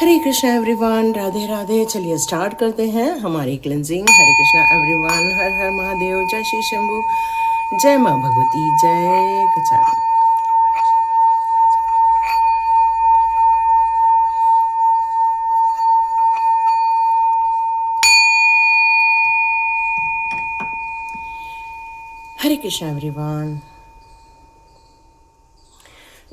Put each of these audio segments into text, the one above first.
हरे Krishna everyone, Radhe Radhe. चलिए start करते हैं हमारी क्लेंजिंग। हरे कृष्णा एवरीवन, हर हर महादेव, जय श्री शंभू, जय माँ भगवती, जय Kachar. Hare Krishna everyone,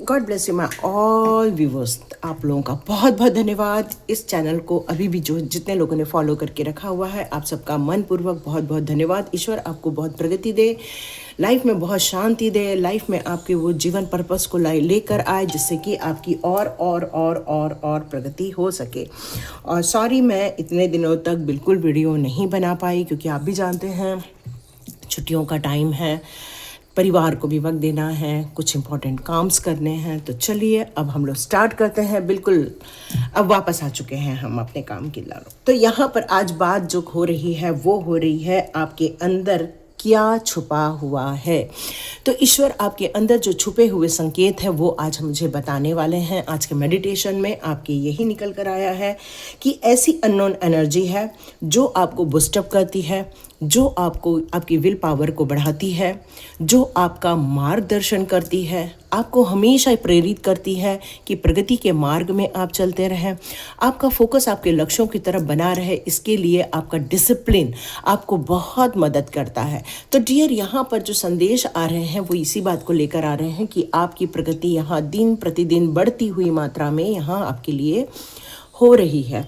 God bless you my all viewers. आप लोगों का बहुत बहुत धन्यवाद। इस चैनल को अभी भी जो जितने लोगों ने फॉलो करके रखा हुआ है, आप सबका मनपूर्वक बहुत बहुत धन्यवाद। ईश्वर आपको बहुत प्रगति दे, लाइफ में बहुत शांति दे, लाइफ में आपके वो जीवन पर्पस को लेकर आए, जिससे कि आपकी और प्रगति हो सके। और सॉरी, मैं इतने दिनों तक बिल्कुल वीडियो नहीं बना पाई, क्योंकि आप भी जानते हैं छुट्टियों का टाइम है, परिवार को भी वक्त देना है, कुछ इंपॉर्टेंट काम्स करने हैं। तो चलिए अब हम लोग स्टार्ट करते हैं। बिल्कुल अब वापस आ चुके हैं हम अपने काम की लारो। तो यहाँ पर आज बात जो हो रही है वो हो रही है आपके अंदर क्या छुपा हुआ है। तो ईश्वर आपके अंदर जो छुपे हुए संकेत है वो आज मुझे बताने वाले हैं। आज के मेडिटेशन में आपके यही निकल कर आया है कि ऐसी अननोन एनर्जी है जो आपको बूस्टअप करती है, जो आपको आपकी विल पावर को बढ़ाती है, जो आपका मार्गदर्शन करती है, आपको हमेशा प्रेरित करती है कि प्रगति के मार्ग में आप चलते रहें, आपका फोकस आपके लक्ष्यों की तरफ बना रहे। इसके लिए आपका डिसिप्लिन आपको बहुत मदद करता है। तो डियर, यहाँ पर जो संदेश आ रहे हैं वो इसी बात को लेकर आ रहे हैं कि आपकी प्रगति यहाँ दिन प्रतिदिन बढ़ती हुई मात्रा में यहाँ आपके लिए हो रही है।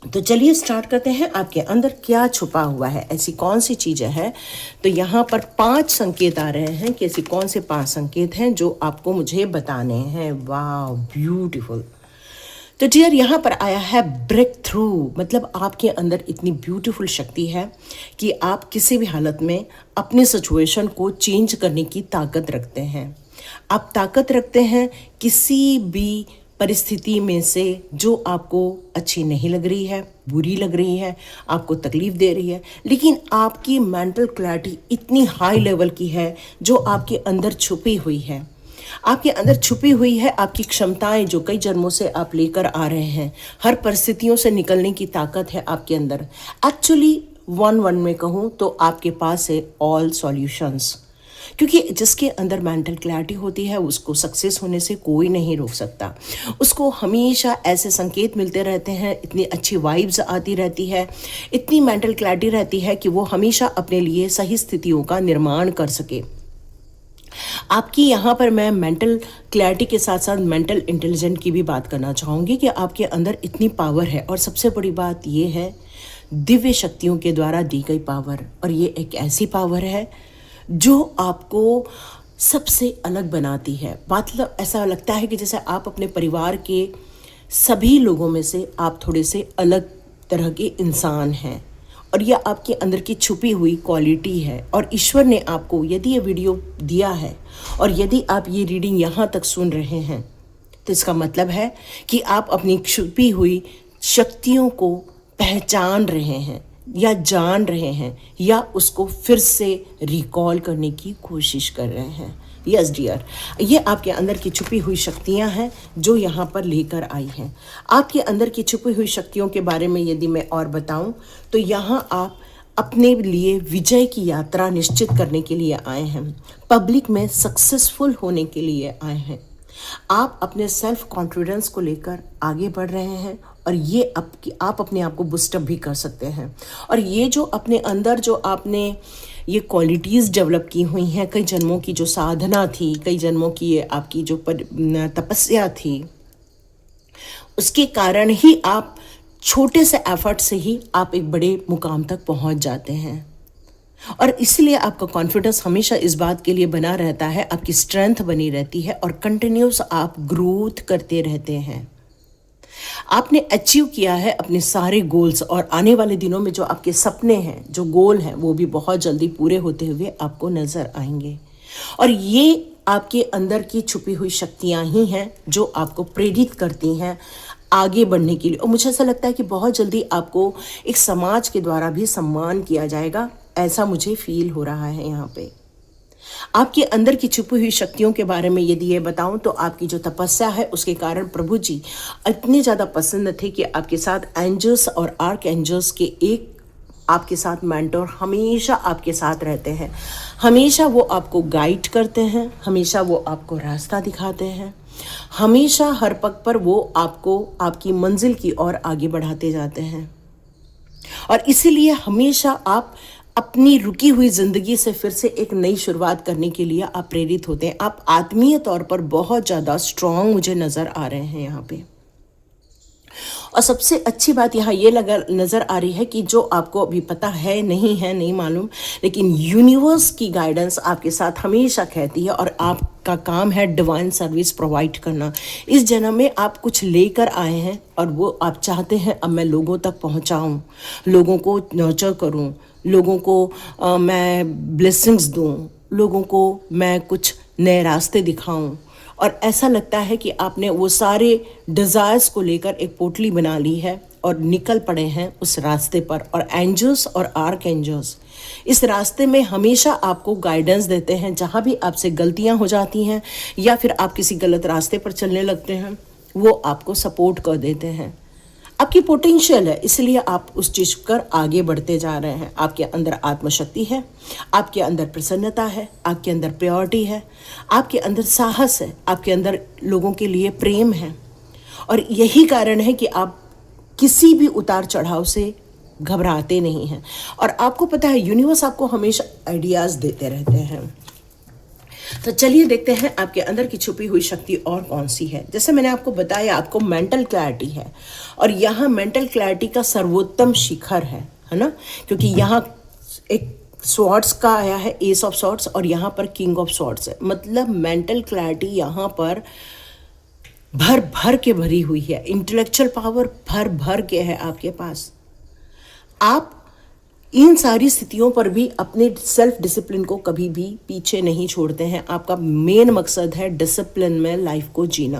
तो चलिए स्टार्ट करते हैं। आपके अंदर क्या छुपा हुआ है, ऐसी कौन सी चीज़ें हैं। तो यहाँ पर 5 संकेत आ रहे हैं कि ऐसी कौन से 5 संकेत हैं जो आपको मुझे बताने हैं। वाह, ब्यूटीफुल। तो डियर, यहाँ पर आया है ब्रेक थ्रू। मतलब आपके अंदर इतनी ब्यूटीफुल शक्ति है कि आप किसी भी हालत में अपने सिचुएशन को चेंज करने की ताकत रखते हैं। आप ताकत रखते हैं किसी भी परिस्थिति में से जो आपको अच्छी नहीं लग रही है, बुरी लग रही है, आपको तकलीफ दे रही है, लेकिन आपकी मेंटल क्लैरिटी इतनी हाई लेवल की है जो आपके अंदर छुपी हुई है। आपके अंदर छुपी हुई है आपकी क्षमताएं जो कई जन्मों से आप लेकर आ रहे हैं। हर परिस्थितियों से निकलने की ताकत है आपके अंदर। एक्चुअली वन में कहूँ तो आपके पास है ऑल सॉल्यूशंस, क्योंकि जिसके अंदर मेंटल क्लैरिटी होती है उसको सक्सेस होने से कोई नहीं रोक सकता। उसको हमेशा ऐसे संकेत मिलते रहते हैं, इतनी अच्छी वाइब्स आती रहती है, इतनी मेंटल क्लैरिटी रहती है कि वो हमेशा अपने लिए सही स्थितियों का निर्माण कर सके। आपकी यहाँ पर मैं मेंटल क्लैरिटी के साथ साथ मेंटल इंटेलिजेंट की भी बात करना चाहूँगी कि आपके अंदर इतनी पावर है। और सबसे बड़ी बात ये है, दिव्य शक्तियों के द्वारा दी गई पावर। और ये एक ऐसी पावर है जो आपको सबसे अलग बनाती है। मतलब ऐसा लगता है कि जैसे आप अपने परिवार के सभी लोगों में से आप थोड़े से अलग तरह के इंसान हैं, और यह आपके अंदर की छुपी हुई क्वालिटी है। और ईश्वर ने आपको यदि ये वीडियो दिया है और यदि आप ये रीडिंग यहाँ तक सुन रहे हैं, तो इसका मतलब है कि आप अपनी छुपी हुई शक्तियों को पहचान रहे हैं या जान रहे हैं, या उसको फिर से रिकॉल करने की कोशिश कर रहे हैं। यस डियर, ये आपके अंदर की छुपी हुई शक्तियां हैं जो यहाँ पर लेकर आई हैं। आपके अंदर की छुपी हुई शक्तियों के बारे में यदि मैं और बताऊं तो यहाँ आप अपने लिए विजय की यात्रा निश्चित करने के लिए आए हैं, पब्लिक में सक्सेसफुल होने के लिए आए हैं। आप अपने सेल्फ कॉन्फिडेंस को लेकर आगे बढ़ रहे हैं, और ये आप अपने आप को बूस्टअप भी कर सकते हैं। और ये जो अपने अंदर जो आपने ये क्वालिटीज़ डेवलप की हुई हैं, कई जन्मों की जो साधना थी, कई जन्मों की ये आपकी जो तपस्या थी, उसके कारण ही आप छोटे से एफर्ट से ही आप एक बड़े मुकाम तक पहुंच जाते हैं। और इसलिए आपका कॉन्फिडेंस हमेशा इस बात के लिए बना रहता है, आपकी स्ट्रेंथ बनी रहती है, और कंटिन्यूस आप ग्रोथ करते रहते हैं। आपने अचीव किया है अपने सारे गोल्स, और आने वाले दिनों में जो आपके सपने हैं, जो गोल हैं, वो भी बहुत जल्दी पूरे होते हुए आपको नजर आएंगे। और ये आपके अंदर की छुपी हुई शक्तियां ही हैं जो आपको प्रेरित करती हैं आगे बढ़ने के लिए। और मुझे ऐसा लगता है कि बहुत जल्दी आपको एक समाज के द्वारा भी सम्मान किया जाएगा, ऐसा मुझे फील हो रहा है यहाँ पे। आपके अंदर की छुपी हुई शक्तियों के बारे में यदि ये बताऊं तो आपकी जो तपस्या है उसके कारण प्रभु जी इतने ज़्यादा पसंद थे कि आपके साथ एंजल्स और आर्क एंजल्स के एक आपके साथ मेंटोर हमेशा आपके साथ रहते हैं। हमेशा वो आपको गाइड करते हैं, हमेशा वो आपको रास्ता दिखाते हैं, हमेशा हर पग पर वो आपको आपकी मंजिल की ओर आगे बढ़ाते जाते हैं। और इसीलिए हमेशा आप अपनी रुकी हुई ज़िंदगी से फिर से एक नई शुरुआत करने के लिए आप प्रेरित होते हैं। आप आत्मीय तौर पर बहुत ज़्यादा स्ट्रांग मुझे नज़र आ रहे हैं यहाँ पे। और सबसे अच्छी बात यहाँ ये नज़र आ रही है कि जो आपको अभी पता है नहीं मालूम, लेकिन यूनिवर्स की गाइडेंस आपके साथ हमेशा कहती है और आपका काम है डिवाइन सर्विस प्रोवाइड करना। इस जन्म में आप कुछ लेकर आए हैं और वो आप चाहते हैं अब मैं लोगों तक पहुँचाऊँ, लोगों को नर्चर करूँ, लोगों को मैं ब्लेसिंग्स दूँ, लोगों को मैं कुछ नए रास्ते दिखाऊँ। और ऐसा लगता है कि आपने वो सारे डिज़ायर्स को लेकर एक पोटली बना ली है और निकल पड़े हैं उस रास्ते पर। और एंजल्स और आर्क एंजल्स इस रास्ते में हमेशा आपको गाइडेंस देते हैं। जहाँ भी आपसे गलतियाँ हो जाती हैं या फिर आप किसी गलत रास्ते पर चलने लगते हैं, वो आपको सपोर्ट कर देते हैं। आपकी पोटेंशियल है, इसलिए आप उस चीज़ पर आगे बढ़ते जा रहे हैं। आपके अंदर आत्मशक्ति है, आपके अंदर प्रसन्नता है, आपके अंदर प्योरिटी है, आपके अंदर साहस है, आपके अंदर लोगों के लिए प्रेम है। और यही कारण है कि आप किसी भी उतार चढ़ाव से घबराते नहीं हैं। और आपको पता है यूनिवर्स आपको हमेशा आइडियाज़ देते रहते हैं। तो चलिए देखते हैं आपके अंदर की छुपी हुई शक्ति और कौन सी है। जैसे मैंने आपको बताया, आपको मेंटल क्लैरिटी है और यहाँ मेंटल क्लैरिटी का सर्वोत्तम शिखर है ना, क्योंकि यहाँ एक स्वॉर्ड्स का आया है, एस ऑफ स्वॉर्ड्स, और यहाँ पर किंग ऑफ स्वॉर्ड्स है। मतलब मेंटल क्लैरिटी यहाँ पर भर भर के भरी हुई है। इंटेलेक्चुअल पावर भर भर के है आपके पास। आप इन सारी स्थितियों पर भी अपने सेल्फ डिसिप्लिन को कभी भी पीछे नहीं छोड़ते हैं। आपका मेन मकसद है डिसिप्लिन में लाइफ को जीना।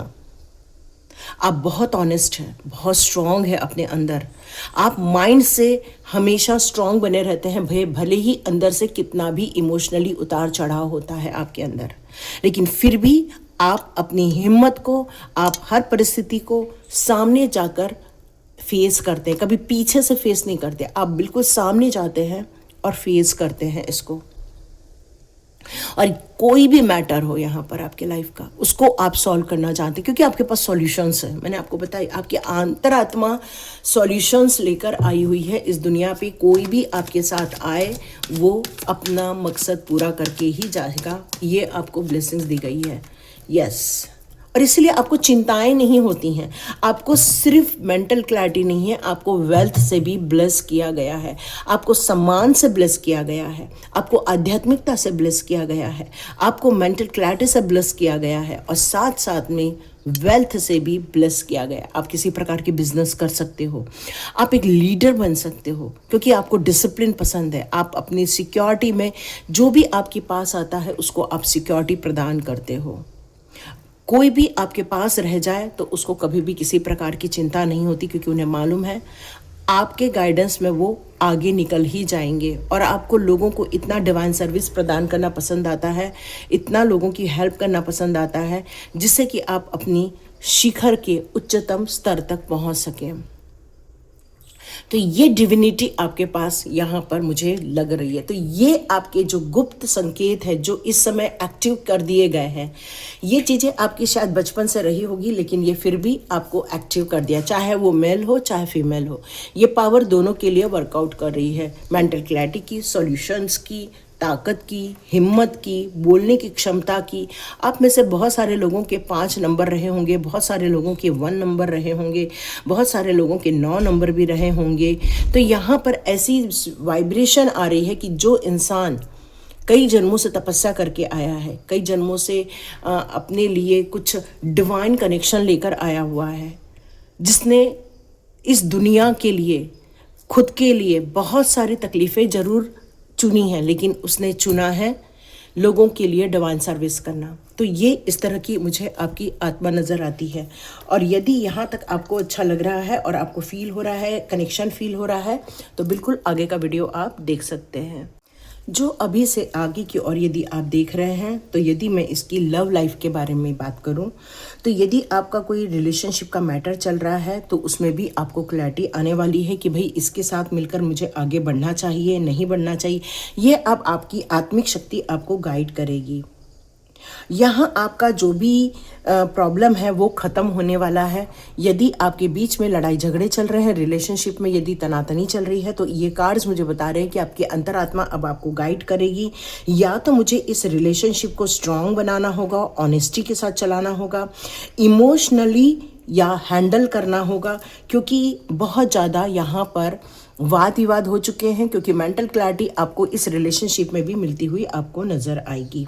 आप बहुत ऑनेस्ट हैं, बहुत स्ट्रांग है अपने अंदर। आप माइंड से हमेशा स्ट्रांग बने रहते हैं, भले ही अंदर से कितना भी इमोशनली उतार चढ़ाव होता है आपके अंदर, लेकिन फिर भी आप अपनी हिम्मत को, आप हर परिस्थिति को सामने जाकर फेस करते हैं। कभी पीछे से फेस नहीं करते, आप बिल्कुल सामने जाते हैं और फेस करते हैं इसको। और कोई भी मैटर हो यहाँ पर आपके लाइफ का, उसको आप सॉल्व करना जानते हैं, क्योंकि आपके पास सॉल्यूशंस है। मैंने आपको बताया, आपकी अंतरात्मा सॉल्यूशंस लेकर आई हुई है इस दुनिया पे। कोई भी आपके साथ आए वो अपना मकसद पूरा करके ही जाएगा। ये आपको ब्लेसिंग्स दी गई है। यस, और इसलिए आपको चिंताएं नहीं होती हैं। आपको सिर्फ मेंटल क्लैरिटी नहीं है, आपको वेल्थ से भी ब्लेस किया गया है, आपको सम्मान से ब्लेस किया गया है, आपको आध्यात्मिकता से ब्लेस किया गया है, आपको मेंटल क्लैरिटी से ब्लेस किया गया है, और साथ साथ में वेल्थ से भी ब्लेस किया गया। आप किसी प्रकार की बिजनेस कर सकते हो, आप एक लीडर बन सकते हो, क्योंकि आपको डिसिप्लिन पसंद है। आप अपनी सिक्योरिटी में जो भी आपके पास आता है उसको आप सिक्योरिटी प्रदान करते हो। कोई भी आपके पास रह जाए तो उसको कभी भी किसी प्रकार की चिंता नहीं होती, क्योंकि उन्हें मालूम है आपके गाइडेंस में वो आगे निकल ही जाएंगे। और आपको लोगों को इतना डिवाइन सर्विस प्रदान करना पसंद आता है, इतना लोगों की हेल्प करना पसंद आता है, जिससे कि आप अपनी शिखर के उच्चतम स्तर तक पहुंच सकें। तो ये डिविनिटी आपके पास यहाँ पर मुझे लग रही है। तो ये आपके जो गुप्त संकेत है जो इस समय एक्टिव कर दिए गए हैं, ये चीज़ें आपकी शायद बचपन से रही होगी, लेकिन ये फिर भी आपको एक्टिव कर दिया। चाहे वो मेल हो चाहे फीमेल हो, ये पावर दोनों के लिए वर्कआउट कर रही है। मेंटल क्लैरिटी की, सॉल्यूशंस की, ताकत की, हिम्मत की, बोलने की क्षमता की। आप में से बहुत सारे लोगों के 5 नंबर रहे होंगे, बहुत सारे लोगों के 1 नंबर रहे होंगे, बहुत सारे लोगों के 9 नंबर भी रहे होंगे। तो यहाँ पर ऐसी वाइब्रेशन आ रही है कि जो इंसान कई जन्मों से तपस्या करके आया है, कई जन्मों से अपने लिए कुछ डिवाइन कनेक्शन लेकर आया हुआ है, जिसने इस दुनिया के लिए, खुद के लिए बहुत सारी तकलीफ़ें ज़रूर चुनी है, लेकिन उसने चुना है लोगों के लिए डिवाइन सर्विस करना। तो ये इस तरह की मुझे आपकी आत्मा नज़र आती है। और यदि यहाँ तक आपको अच्छा लग रहा है और आपको फील हो रहा है, कनेक्शन फील हो रहा है, तो बिल्कुल आगे का वीडियो आप देख सकते हैं। जो अभी से आगे की ओर यदि आप देख रहे हैं, तो यदि मैं इसकी लव लाइफ के बारे में बात करूं, तो यदि आपका कोई रिलेशनशिप का मैटर चल रहा है तो उसमें भी आपको क्लैरिटी आने वाली है कि भाई इसके साथ मिलकर मुझे आगे बढ़ना चाहिए, नहीं बढ़ना चाहिए। ये अब आपकी आत्मिक शक्ति आपको गाइड करेगी। यहाँ आपका जो भी प्रॉब्लम है वो ख़त्म होने वाला है। यदि आपके बीच में लड़ाई झगड़े चल रहे हैं, रिलेशनशिप में यदि तनातनी चल रही है, तो ये कार्ड्स मुझे बता रहे हैं कि आपकी अंतरात्मा अब आपको गाइड करेगी। या तो मुझे इस रिलेशनशिप को स्ट्रांग बनाना होगा, ऑनेस्टी के साथ चलाना होगा, इमोशनली या हैंडल करना होगा, क्योंकि बहुत ज़्यादा यहाँ पर वाद विवाद हो चुके हैं। क्योंकि मेंटल क्लैरिटी आपको इस रिलेशनशिप में भी मिलती हुई आपको नज़र आएगी।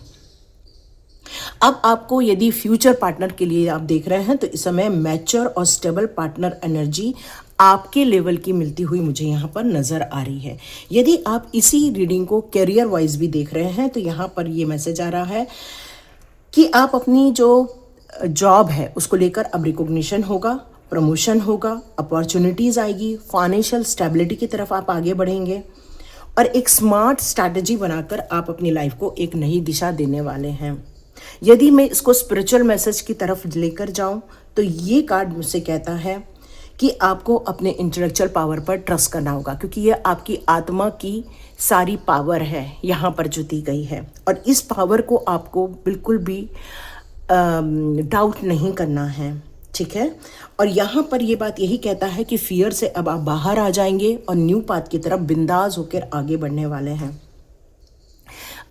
अब आपको यदि फ्यूचर पार्टनर के लिए आप देख रहे हैं, तो इस समय मैच्योर और स्टेबल पार्टनर एनर्जी आपके लेवल की मिलती हुई मुझे यहाँ पर नज़र आ रही है। यदि आप इसी रीडिंग को करियर वाइज भी देख रहे हैं, तो यहाँ पर ये मैसेज आ रहा है कि आप अपनी जो जॉब है उसको लेकर अब रिकॉग्निशन होगा, प्रमोशन होगा, अपॉर्चुनिटीज़ आएगी, फाइनेंशियल स्टेबिलिटी की तरफ आप आगे बढ़ेंगे और एक स्मार्ट स्ट्रैटेजी बनाकर आप अपनी लाइफ को एक नई दिशा देने वाले हैं। यदि मैं इसको स्पिरिचुअल मैसेज की तरफ लेकर जाऊं, तो ये कार्ड मुझसे कहता है कि आपको अपने इंटेलेक्चुअल पावर पर ट्रस्ट करना होगा, क्योंकि ये आपकी आत्मा की सारी पावर है यहाँ पर जो दी गई है। और इस पावर को आपको बिल्कुल भी डाउट नहीं करना है, ठीक है। और यहाँ पर ये बात यही कहता है कि फियर से अब आप बाहर आ जाएंगे और न्यू पाथ की तरफ बिंदास होकर आगे बढ़ने वाले हैं।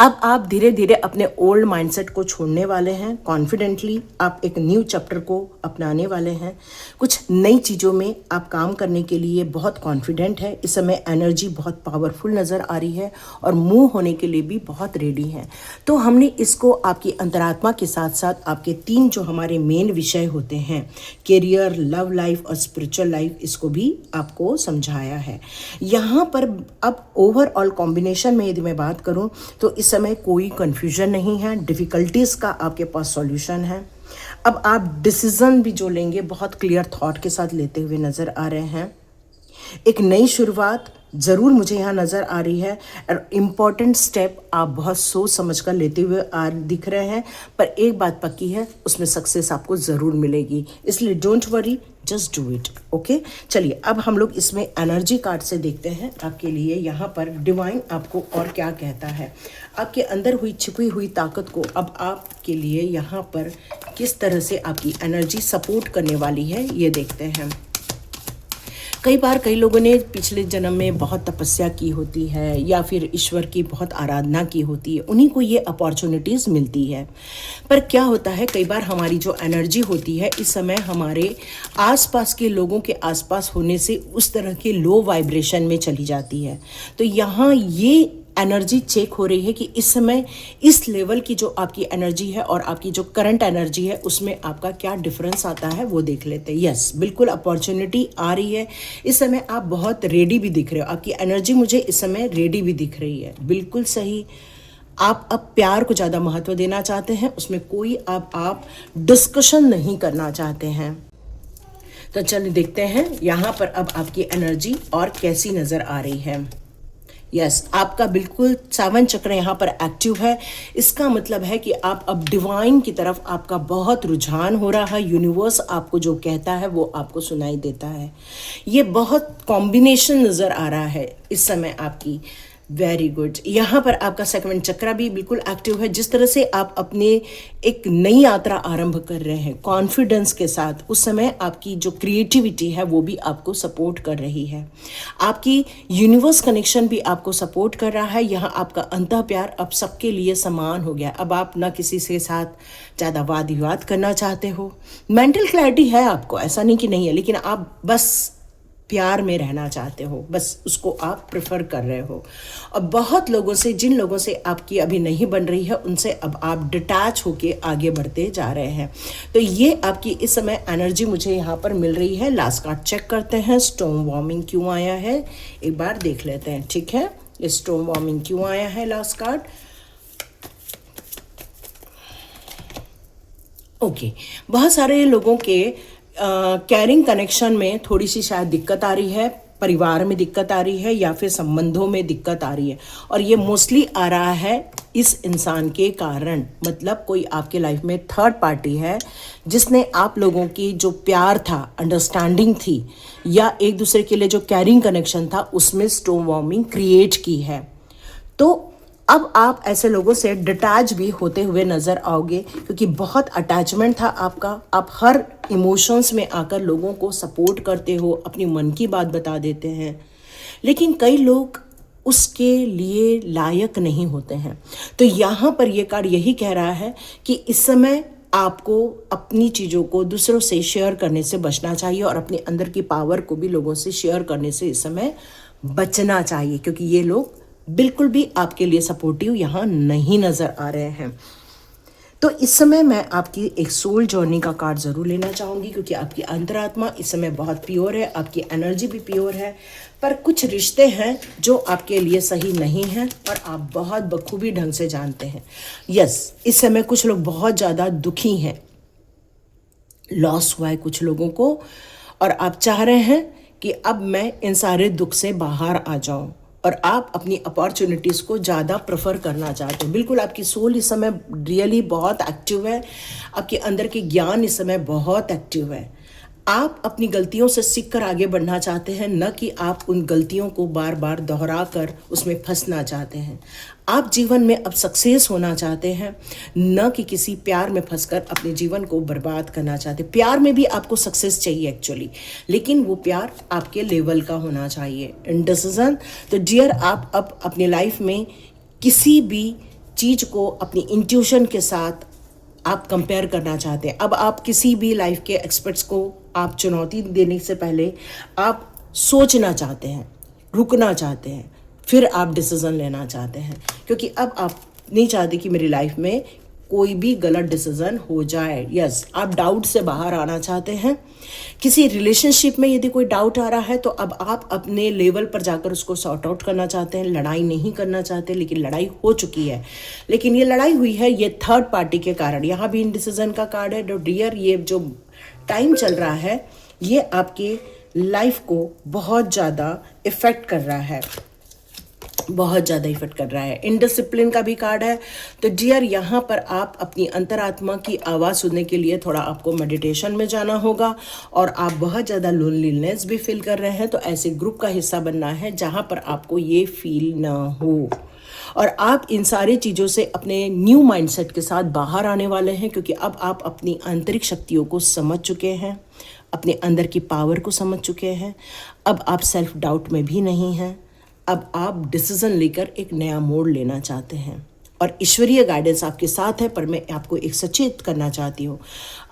अब आप धीरे धीरे अपने ओल्ड माइंडसेट को छोड़ने वाले हैं। कॉन्फिडेंटली आप एक न्यू चैप्टर को अपनाने वाले हैं। कुछ नई चीज़ों में आप काम करने के लिए बहुत कॉन्फिडेंट है। इस समय एनर्जी बहुत पावरफुल नज़र आ रही है और मूव होने के लिए भी बहुत रेडी हैं। तो हमने इसको आपकी अंतरात्मा के साथ साथ आपके 3 जो हमारे मेन विषय होते हैं, करियर, लव लाइफ और स्पिरिचुअल लाइफ, इसको भी आपको समझाया है। यहाँ पर अब ओवरऑल कॉम्बिनेशन में यदि मैं बात करूँ, तो इस समय कोई कंफ्यूजन नहीं है। डिफ़िकल्टीज़ का आपके पास सॉल्यूशन है। अब आप डिसीजन भी जो लेंगे बहुत क्लियर थॉट के साथ लेते हुए नज़र आ रहे हैं। एक नई शुरुआत ज़रूर मुझे यहाँ नज़र आ रही है और इम्पॉर्टेंट स्टेप आप बहुत सोच समझ कर लेते हुए दिख रहे हैं। पर एक बात पक्की है, उसमें सक्सेस आपको ज़रूर मिलेगी। इसलिए don't worry, just do it, okay. चलिए अब हम लोग इसमें एनर्जी कार्ड से देखते हैं आपके लिए यहाँ पर डिवाइन आपको और क्या कहता है। आपके अंदर हुई छिपी हुई ताकत को अब आपके लिए यहाँ पर किस तरह से आपकी एनर्जी सपोर्ट करने वाली है, ये देखते हैं। कई बार कई लोगों ने पिछले जन्म में बहुत तपस्या की होती है या फिर ईश्वर की बहुत आराधना की होती है, उन्हीं को ये अपॉर्चुनिटीज़ मिलती है। पर क्या होता है, कई बार हमारी जो एनर्जी होती है इस समय हमारे आसपास के लोगों के आसपास होने से उस तरह के लो वाइब्रेशन में चली जाती है। तो यहाँ ये एनर्जी चेक हो रही है कि इस समय इस लेवल की जो आपकी एनर्जी है और आपकी जो करंट एनर्जी है उसमें आपका क्या डिफरेंस आता है, वो देख लेते हैं। यस, बिल्कुल अपॉर्चुनिटी आ रही है। इस समय आप बहुत रेडी भी दिख रहे हो। आपकी एनर्जी मुझे इस समय रेडी भी दिख रही है। बिल्कुल सही। आप अब प्यार को ज़्यादा महत्व देना चाहते हैं, उसमें कोई आप डिस्कशन नहीं करना चाहते हैं। तो चलिए देखते हैं यहाँ पर अब आपकी एनर्जी और कैसी नज़र आ रही है। यस, आपका बिल्कुल 7 चक्र यहाँ पर एक्टिव है। इसका मतलब है कि आप अब डिवाइन की तरफ आपका बहुत रुझान हो रहा है। यूनिवर्स आपको जो कहता है वो आपको सुनाई देता है। ये बहुत कॉम्बिनेशन नज़र आ रहा है इस समय आपकी। Very good. यहाँ पर आपका 7 चक्र भी बिल्कुल एक्टिव है। जिस तरह से आप अपने एक नई यात्रा आरंभ कर रहे हैं कॉन्फिडेंस के साथ, उस समय आपकी जो क्रिएटिविटी है वो भी आपको सपोर्ट कर रही है। आपकी यूनिवर्स कनेक्शन भी आपको सपोर्ट कर रहा है। यहाँ आपका अंतः प्यार अब सबके लिए समान हो गया। अब आप ना किसी से साथ ज़्यादा वाद विवाद करना चाहते हो। मेंटल क्लैरिटी है आपको, ऐसा नहीं कि नहीं है, लेकिन आप बस प्यार में रहना चाहते हो, बस उसको आप प्रेफर कर रहे हो। और बहुत लोगों से, जिन लोगों से आपकी अभी नहीं बन रही है, उनसे अब आप डिटैच होके आगे बढ़ते जा रहे हैं। तो ये आपकी इस समय एनर्जी मुझे यहाँ पर मिल रही है। लास्ट कार्ड चेक करते हैं, स्टॉर्म वॉर्मिंग क्यों आया है, एक बार देख लेते हैं। ठीक है, ये स्टॉर्म वॉर्मिंग क्यों आया है, लास्ट कार्ड। ओके, बहुत सारे लोगों के कैरिंग कनेक्शन में थोड़ी सी शायद दिक्कत आ रही है। परिवार में दिक्कत आ रही है या फिर संबंधों में दिक्कत आ रही है, और ये मोस्टली आ रहा है इस इंसान के कारण। मतलब कोई आपके लाइफ में थर्ड पार्टी है जिसने आप लोगों की जो प्यार था, अंडरस्टैंडिंग थी, या एक दूसरे के लिए जो कैरिंग कनेक्शन था, उसमें स्टॉर्म वार्मिंग क्रिएट की है। तो अब आप ऐसे लोगों से डिटैच भी होते हुए नज़र आओगे, क्योंकि बहुत अटैचमेंट था आपका। आप हर इमोशंस में आकर लोगों को सपोर्ट करते हो, अपनी मन की बात बता देते हैं, लेकिन कई लोग उसके लिए लायक नहीं होते हैं। तो यहाँ पर ये कार्ड यही कह रहा है कि इस समय आपको अपनी चीज़ों को दूसरों से शेयर करने से बचना चाहिए, और अपने अंदर की पावर को भी लोगों से शेयर करने से इस समय बचना चाहिए, क्योंकि ये लोग बिल्कुल भी आपके लिए सपोर्टिव यहाँ नहीं नज़र आ रहे हैं। तो इस समय मैं आपकी एक सोल जर्नी का कार्ड ज़रूर लेना चाहूँगी, क्योंकि आपकी अंतरात्मा इस समय बहुत प्योर है, आपकी एनर्जी भी प्योर है, पर कुछ रिश्ते हैं जो आपके लिए सही नहीं हैं और आप बहुत बखूबी ढंग से जानते हैं। यस, इस समय कुछ लोग बहुत ज़्यादा दुखी हैं, लॉस हुआ है कुछ लोगों को, और आप चाह रहे हैं कि अब मैं इन सारे दुख से बाहर आ जाऊं, और आप अपनी अपॉर्चुनिटीज़ को ज़्यादा प्रेफर करना चाहते हैं। बिल्कुल आपकी सोल इस समय रियली बहुत एक्टिव है, आपके अंदर के ज्ञान इस समय बहुत एक्टिव है। आप अपनी गलतियों से सीख कर आगे बढ़ना चाहते हैं, न कि आप उन गलतियों को बार बार दोहरा कर उसमें फंसना चाहते हैं। आप जीवन में अब सक्सेस होना चाहते हैं, न कि किसी प्यार में फंसकर अपने जीवन को बर्बाद करना चाहते। प्यार में भी आपको सक्सेस चाहिए एक्चुअली, लेकिन वो प्यार आपके लेवल का होना चाहिए। इंडिसीजन, तो डियर आप अब अपनी लाइफ में किसी भी चीज़ को अपनी इंट्यूशन के साथ आप कंपेयर करना चाहते हैं। अब आप किसी भी लाइफ के एक्सपर्ट्स को आप चुनौती देने से पहले आप सोचना चाहते हैं, रुकना चाहते हैं, फिर आप डिसीज़न लेना चाहते हैं, क्योंकि अब आप नहीं चाहते कि मेरी लाइफ में कोई भी गलत डिसीज़न हो जाए। यस, आप डाउट से बाहर आना चाहते हैं। किसी रिलेशनशिप में यदि कोई डाउट आ रहा है तो अब आप अपने लेवल पर जाकर उसको सॉर्ट आउट करना चाहते हैं। लड़ाई नहीं करना चाहते, लेकिन लड़ाई हो चुकी है, लेकिन ये लड़ाई हुई है ये थर्ड पार्टी के कारण। यहाँ भी इनडिसीजन का कार्ड है। डियर, ये जो टाइम चल रहा है ये आपके लाइफ को बहुत ज़्यादा इफ़ेक्ट कर रहा है, बहुत ज़्यादा इफेक्ट कर रहा है। इनडिसिप्लिन का भी कार्ड है। तो डियर, यहाँ पर आप अपनी अंतरात्मा की आवाज़ सुनने के लिए थोड़ा आपको मेडिटेशन में जाना होगा, और आप बहुत ज़्यादा लोनलीनेस भी फील कर रहे हैं, तो ऐसे ग्रुप का हिस्सा बनना है जहाँ पर आपको ये फील ना हो, और आप इन सारी चीज़ों से अपने न्यू माइंडसेट के साथ बाहर आने वाले हैं, क्योंकि अब आप अपनी आंतरिक शक्तियों को समझ चुके हैं, अपने अंदर की पावर को समझ चुके हैं। अब आप सेल्फ डाउट में भी नहीं हैं। अब आप डिसीजन लेकर एक नया मोड़ लेना चाहते हैं, और ईश्वरीय गाइडेंस आपके साथ है। पर मैं आपको एक सचेत करना चाहती हूँ,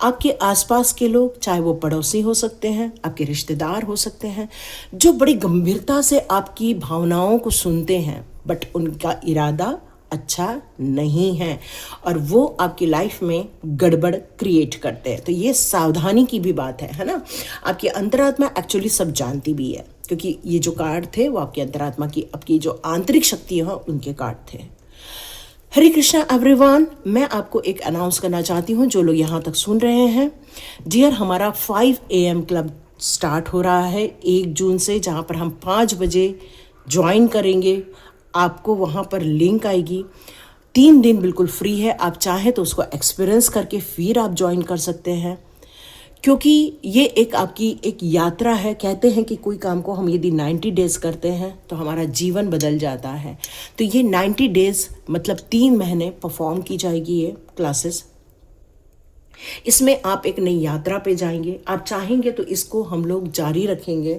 आपके आसपास के लोग, चाहे वो पड़ोसी हो सकते हैं, आपके रिश्तेदार हो सकते हैं, जो बड़ी गंभीरता से आपकी भावनाओं को सुनते हैं, बट उनका इरादा अच्छा नहीं है, और वो आपकी लाइफ में गड़बड़ क्रिएट करते हैं। तो ये सावधानी की भी बात है ना। आपकी अंतरात्मा एक्चुअली सब जानती भी है, क्योंकि ये जो कार्ड थे वो आपकी अंतरात्मा की, आपकी जो आंतरिक शक्ति है उनके कार्ड थे। हरे कृष्णा एवरीवन, मैं आपको एक अनाउंस करना चाहती हूँ जो लोग यहाँ तक सुन रहे हैं। डियर, हमारा 5 AM क्लब स्टार्ट हो रहा है 1 जून से, जहाँ पर हम 5 बजे ज्वाइन करेंगे। आपको वहाँ पर लिंक आएगी। 3 दिन बिल्कुल फ्री है, आप चाहें तो उसको एक्सपीरियंस करके फिर आप ज्वाइन कर सकते हैं, क्योंकि ये एक आपकी एक यात्रा है। कहते हैं कि कोई काम को हम यदि 90 डेज करते हैं तो हमारा जीवन बदल जाता है। तो ये 90 डेज मतलब 3 महीने परफॉर्म की जाएगी ये क्लासेस। इसमें आप एक नई यात्रा पे जाएंगे। आप चाहेंगे तो इसको हम लोग जारी रखेंगे,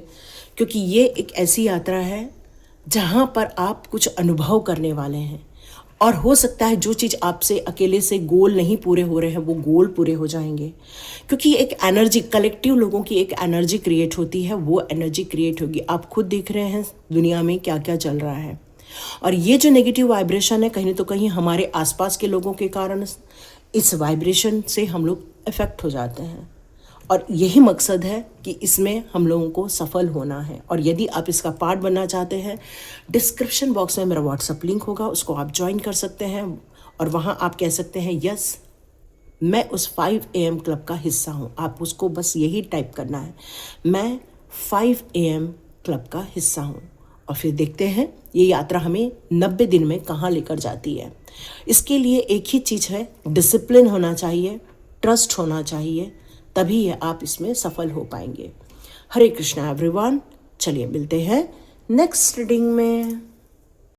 क्योंकि ये एक ऐसी यात्रा है जहाँ पर आप कुछ अनुभव करने वाले हैं, और हो सकता है जो चीज़ आपसे अकेले से गोल नहीं पूरे हो रहे हैं वो गोल पूरे हो जाएंगे, क्योंकि एक एनर्जी, कलेक्टिव लोगों की एक एनर्जी क्रिएट होती है, वो एनर्जी क्रिएट होगी। आप खुद देख रहे हैं दुनिया में क्या क्या चल रहा है, और ये जो नेगेटिव वाइब्रेशन है कहीं तो कहीं हमारे आसपास के लोगों के कारण इस वाइब्रेशन से हम लोग इफेक्ट हो जाते हैं, और यही मकसद है कि इसमें हम लोगों को सफल होना है। और यदि आप इसका पार्ट बनना चाहते हैं, डिस्क्रिप्शन बॉक्स में मेरा व्हाट्सअप लिंक होगा, उसको आप ज्वाइन कर सकते हैं, और वहाँ आप कह सकते हैं यस मैं उस 5 AM क्लब का हिस्सा हूँ। आप उसको बस यही टाइप करना है, मैं 5 AM क्लब का हिस्सा हूँ। और फिर देखते हैं ये यात्रा हमें 90 दिन में कहाँ लेकर जाती है। इसके लिए एक ही चीज़ है, डिसिप्लिन होना चाहिए, ट्रस्ट होना चाहिए, तभी आप इसमें सफल हो पाएंगे। हरे कृष्णा एवरीवन। चलिए मिलते हैं नेक्स्ट रीडिंग में।